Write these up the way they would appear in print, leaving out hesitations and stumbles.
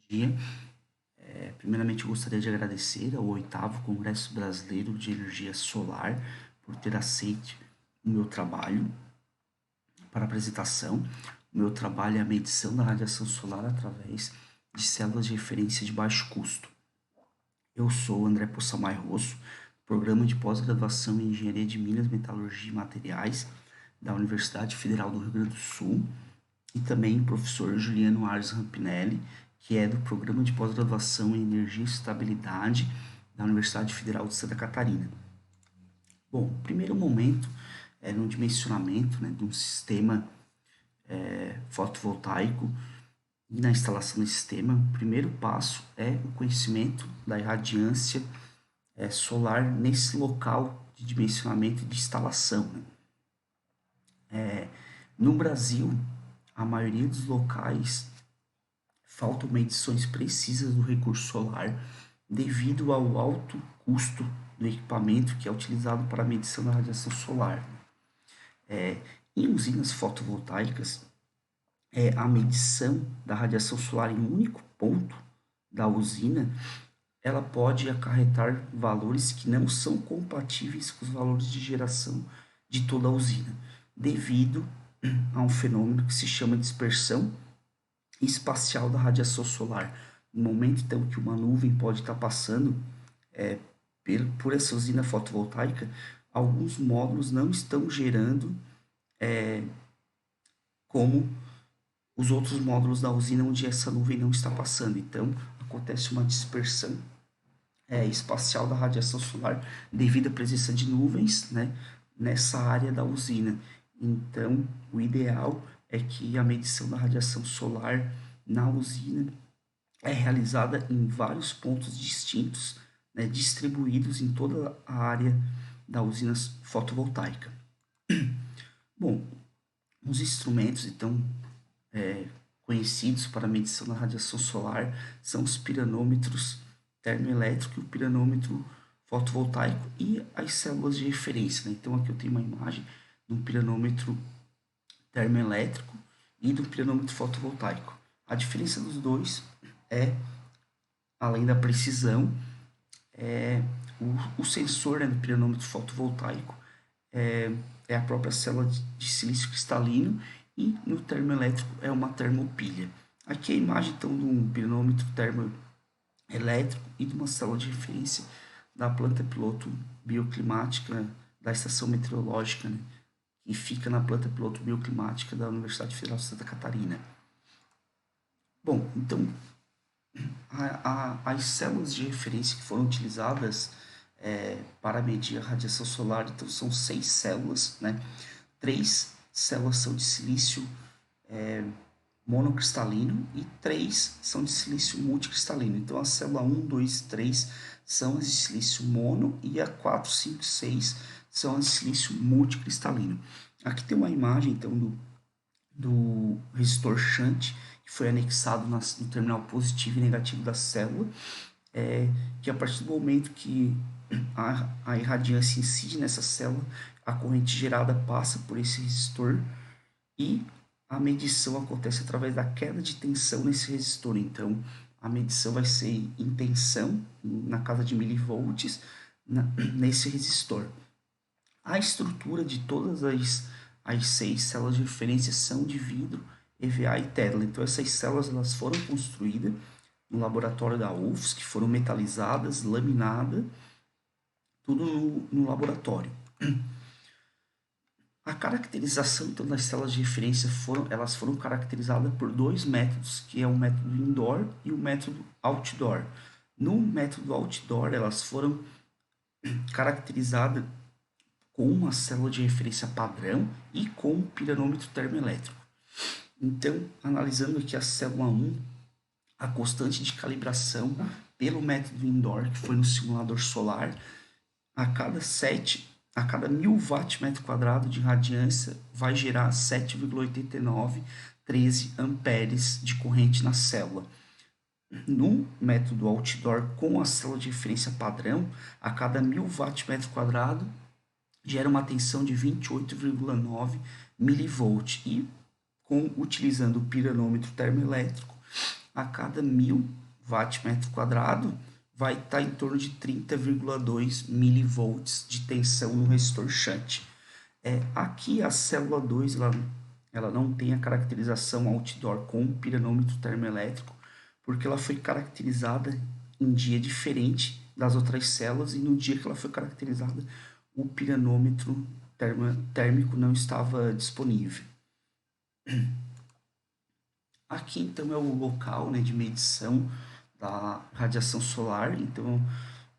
Dia. Primeiramente, eu gostaria de agradecer ao 8º Congresso Brasileiro de Energia Solar por ter aceito o meu trabalho para apresentação. O meu trabalho é a medição da radiação solar através de células de referência de baixo custo. Eu sou André Possamay Rosso, programa de pós-graduação em Engenharia de Minas, Metalurgia e Materiais da Universidade Federal do Rio Grande do Sul, e também o professor Juliano Ars Rampinelli, que é do programa de pós-graduação em Energia e Estabilidade da Universidade Federal de Santa Catarina. Bom, o primeiro momento é no dimensionamento, né, de um sistema fotovoltaico e na instalação desse sistema. O primeiro passo é o conhecimento da irradiância solar nesse local de dimensionamento e de instalação, né? No Brasil, a maioria dos locais faltam medições precisas do recurso solar devido ao alto custo do equipamento que é utilizado para a medição da radiação solar. Em usinas fotovoltaicas, a medição da radiação solar em um único ponto da usina, ela pode acarretar valores que não são compatíveis com os valores de geração de toda a usina, devido a um fenômeno que se chama dispersão espacial da radiação solar. No momento então que uma nuvem pode estar passando por essa usina fotovoltaica, alguns módulos não estão gerando como os outros módulos da usina onde essa nuvem não está passando. Então, acontece uma dispersão espacial da radiação solar devido à presença de nuvens, né, nessa área da usina. Então, o ideal é que a medição da radiação solar na usina é realizada em vários pontos distintos, né, distribuídos em toda a área da usina fotovoltaica. Bom, os instrumentos, então, conhecidos para a medição da radiação solar são os piranômetros termoelétrico e o piranômetro fotovoltaico e as células de referência, né? Então, aqui eu tenho uma imagem de um piranômetro termoelétrico e do piranômetro fotovoltaico. A diferença dos dois é, além da precisão, o sensor, né, do piranômetro fotovoltaico é a própria célula de silício cristalino e no termoelétrico é uma termopilha. Aqui a imagem então de um piranômetro termoelétrico e de uma célula de referência da planta piloto bioclimática da estação meteorológica, né, que fica na planta piloto bioclimática da Universidade Federal de Santa Catarina. Bom, então as células de referência que foram utilizadas para medir a radiação solar, então são 6 células, né? 3 células são de silício monocristalino e 3 são de silício multicristalino. Então a célula 1, 2, 3 são as de silício mono e a 4, 5, 6 são as de silício multicristalino. Aqui tem uma imagem então do resistor shunt que foi anexado no terminal positivo e negativo da célula, que a partir do momento que a irradiância incide nessa célula, a corrente gerada passa por esse resistor e a medição acontece através da queda de tensão nesse resistor. Então, a medição vai ser em tensão, na casa de milivolts, nesse resistor. A estrutura de todas as 6 células de referência são de vidro, EVA e Tesla. Então, essas células elas foram construídas no laboratório da UFSC, que foram metalizadas, laminadas, tudo no laboratório. A caracterização então, das células de referência elas foram caracterizadas por 2 métodos, que é o método indoor e o método outdoor. No método outdoor, elas foram caracterizadas com uma célula de referência padrão e com um piranômetro termoelétrico. Então, analisando aqui a célula 1, a constante de calibração pelo método indoor, que foi no simulador solar, a cada 1000 Wm² de radiância vai gerar 7,8913 amperes de corrente na célula. No método outdoor, com a célula de referência padrão, a cada 1000 Wm² gera uma tensão de 28,9 mV e utilizando o piranômetro termoelétrico, a cada 1000 watt-metro quadrado vai estar em torno de 30,2 milivolts de tensão no resistor shunt. Aqui a célula 2 ela não tem a caracterização outdoor com piranômetro termoelétrico, porque ela foi caracterizada em dia diferente das outras células, e no dia que ela foi caracterizada, o piranômetro térmico não estava disponível. Aqui então é o local, né, de medição da radiação solar. Então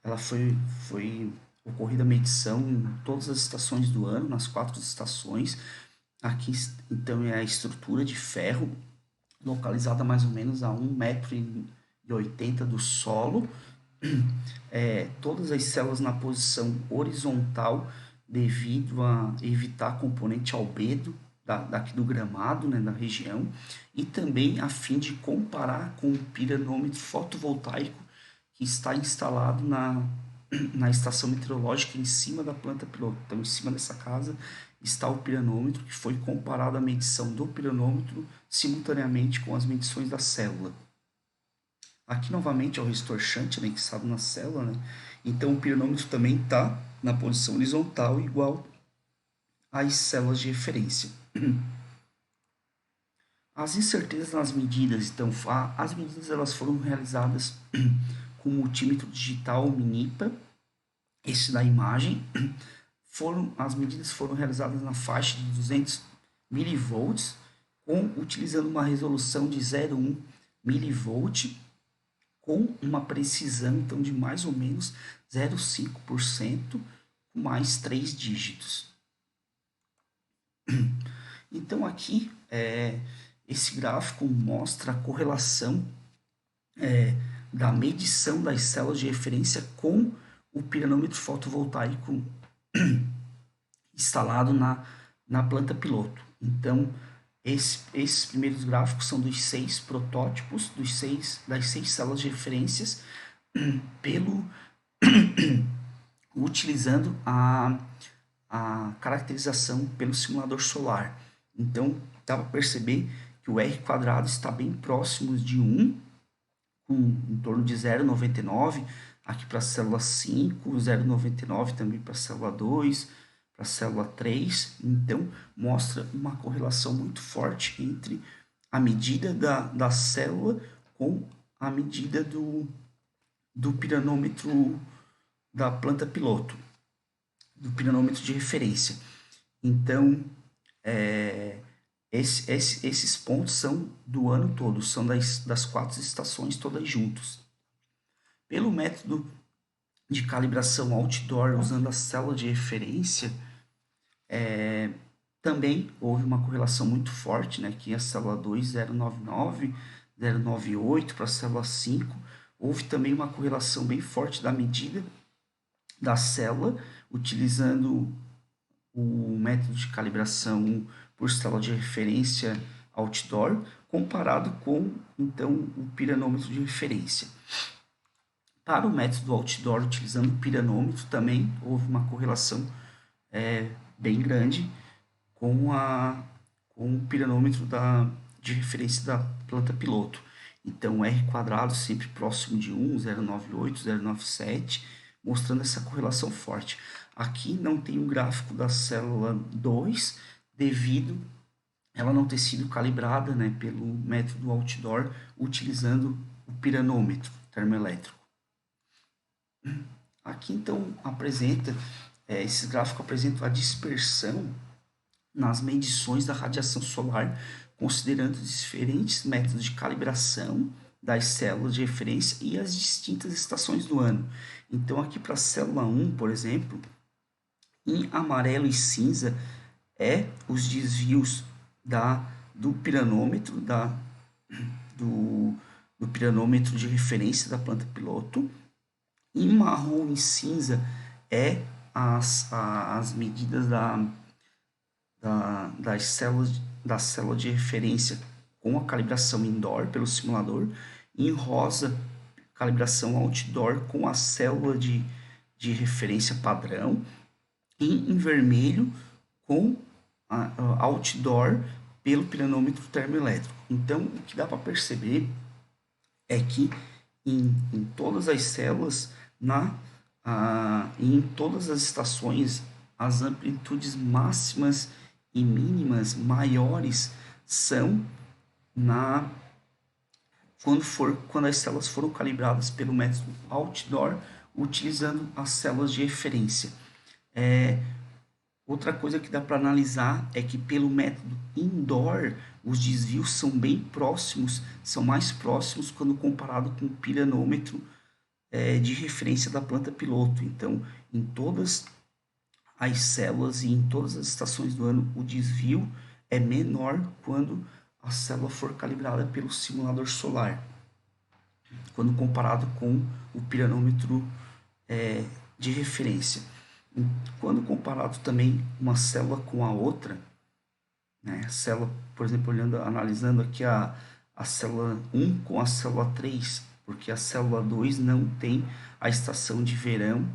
ela foi ocorrida a medição em todas as estações do ano, nas 4 estações. Aqui então é a estrutura de ferro, localizada mais ou menos a 1,80 m do solo. Todas as células na posição horizontal, devido a evitar componente albedo daqui do gramado, né, da região, e também a fim de comparar com o piranômetro fotovoltaico que está instalado na estação meteorológica em cima da planta piloto. Então, em cima dessa casa está o piranômetro, que foi comparado à medição do piranômetro simultaneamente com as medições da célula. Aqui novamente é o resistor shunt anexado na célula, né? Então o piranômetro também está na posição horizontal, igual às células de referência. As incertezas nas medidas, então, as medidas elas foram realizadas com o multímetro digital Minipa, esse da imagem. As medidas foram realizadas na faixa de 200 milivolts, utilizando uma resolução de 0,1 milivolt, com uma precisão então, de mais ou menos 0,5%, com mais 3 dígitos. Então aqui esse gráfico mostra a correlação da medição das células de referência com o piranômetro fotovoltaico instalado na planta piloto. Então, esses primeiros gráficos são dos 6 protótipos, das 6 células de referências, utilizando a caracterização pelo simulador solar. Então, dá para perceber que o R quadrado está bem próximo de 1, com em torno de 0,99, aqui para a célula 5, 0,99 também para a célula 2, para a célula 3. Então, mostra uma correlação muito forte entre a medida da célula com a medida do piranômetro da planta piloto, do piranômetro de referência. Então, esses pontos são do ano todo, são das 4 estações todas juntos. Pelo método de calibração outdoor, usando a célula de referência, também houve uma correlação muito forte, né, que a célula 2, 0,99, 0,98 para a célula 5. Houve também uma correlação bem forte da medida da célula, utilizando o método de calibração por célula de referência outdoor, comparado com, então, o piranômetro de referência. Para o método outdoor, utilizando o piranômetro, também houve uma correlação bem grande com o piranômetro de referência da planta piloto. Então, R quadrado sempre próximo de 1, 0,98, 0,97, mostrando essa correlação forte. Aqui não tem um gráfico da célula 2, devido ela não ter sido calibrada, né, pelo método outdoor, utilizando o piranômetro termoelétrico. Aqui então esse gráfico apresenta a dispersão nas medições da radiação solar, considerando os diferentes métodos de calibração das células de referência e as distintas estações do ano. Então, aqui para a célula 1, por exemplo, em amarelo e cinza os desvios do piranômetro, do piranômetro de referência da planta piloto. Em marrom e cinza as medidas da célula de referência com a calibração indoor pelo simulador. Em rosa, calibração outdoor com a célula de referência padrão. E em vermelho, com outdoor pelo piranômetro termoelétrico. Então, o que dá para perceber é que em todas as células, em todas as estações, as amplitudes máximas e mínimas maiores são na quando as células foram calibradas pelo método outdoor, utilizando as células de referência. Outra coisa que dá para analisar é que pelo método indoor, os desvios são bem próximos, são mais próximos quando comparado com o piranômetro de referência da planta piloto. Então, em todas as células e em todas as estações do ano, o desvio é menor quando a célula for calibrada pelo simulador solar, quando comparado com o piranômetro de referência. Quando comparado também uma célula com a outra, né, a célula, por exemplo, analisando aqui a célula 1 com a célula 3, porque a célula 2 não tem a estação de verão,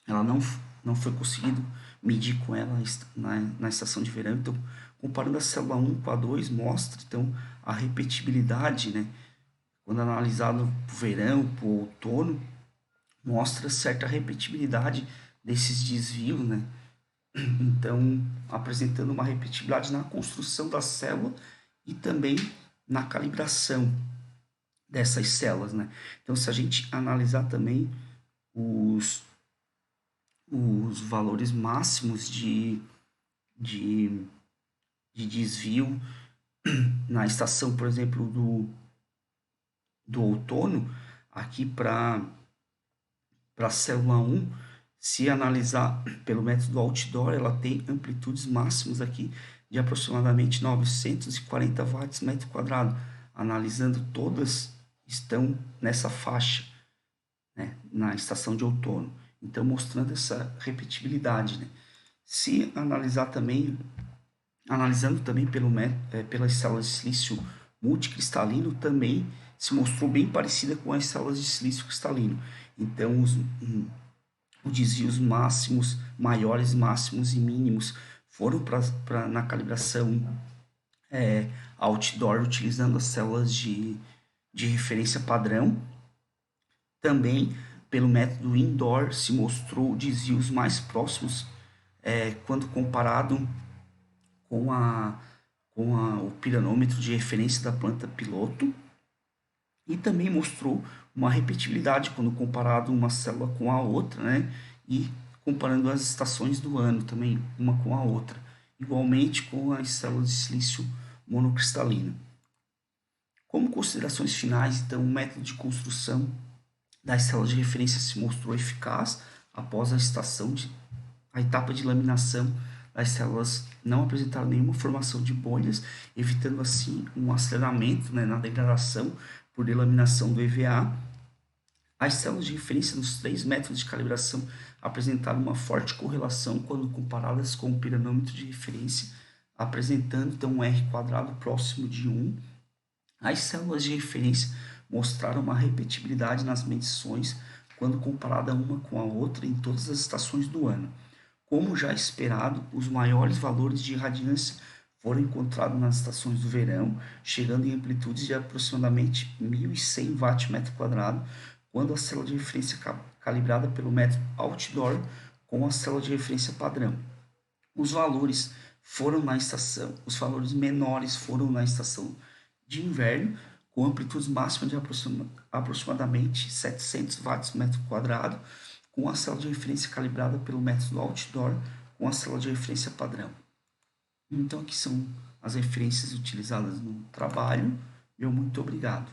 ela não foi conseguido medir com ela na estação de verão, então comparando a célula 1 com a 2 mostra então a repetibilidade, né, quando analisado para o verão, para o outono, mostra certa repetibilidade desses desvios, né? Então, apresentando uma repetibilidade na construção da célula e também na calibração dessas células, né? Então, se a gente analisar também os valores máximos de desvio na estação, por exemplo, do outono, aqui para a célula 1, se analisar pelo método outdoor, ela tem amplitudes máximas aqui de aproximadamente 940 watts metro quadrado. Analisando todas, estão nessa faixa, né, na estação de outono. Então, mostrando essa repetibilidade, né? Se analisar também, analisando também pelas células de silício multicristalino, também se mostrou bem parecida com as células de silício cristalino. Então, os desvios máximos, maiores, máximos e mínimos foram na calibração outdoor, utilizando as células de referência padrão. Também, pelo método indoor, se mostrou desvios mais próximos quando comparado com o piranômetro de referência da planta piloto. E também mostrou uma repetibilidade quando comparado uma célula com a outra, né? E comparando as estações do ano também, uma com a outra. Igualmente com as células de silício monocristalino. Como considerações finais, então, o método de construção das células de referência se mostrou eficaz após a etapa de laminação. As células não apresentaram nenhuma formação de bolhas, evitando assim um aceleramento, né, na degradação por delaminação do EVA. As células de referência nos 3 métodos de calibração apresentaram uma forte correlação quando comparadas com o piranômetro de referência, apresentando então um R quadrado próximo de 1. As células de referência mostraram uma repetibilidade nas medições quando comparada uma com a outra em todas as estações do ano. Como já esperado, os maiores valores de irradiância foram encontrados nas estações do verão, chegando em amplitudes de aproximadamente 1.100 watts metro quadrado, quando a célula de referência calibrada pelo método outdoor com a célula de referência padrão. Os valores menores foram na estação de inverno, com amplitudes máximas de aproximadamente 700 watts metro quadrado, com a célula de referência calibrada pelo método outdoor com a célula de referência padrão. Então, aqui são as referências utilizadas no trabalho. Meu muito obrigado.